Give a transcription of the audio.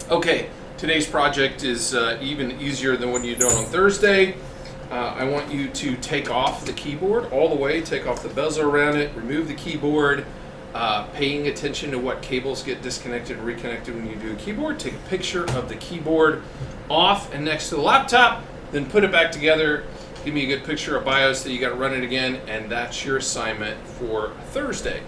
Okay, today's project is even easier than what you're doing on Thursday. I want you to take off the keyboard all the way, take off the bezel around it, remove the keyboard, paying attention to what cables get disconnected and reconnected when you do a keyboard. Take a picture of the keyboard off and next to the laptop, then put it back together. Give me a good picture of BIOS that you got to run it again, and that's your assignment for Thursday.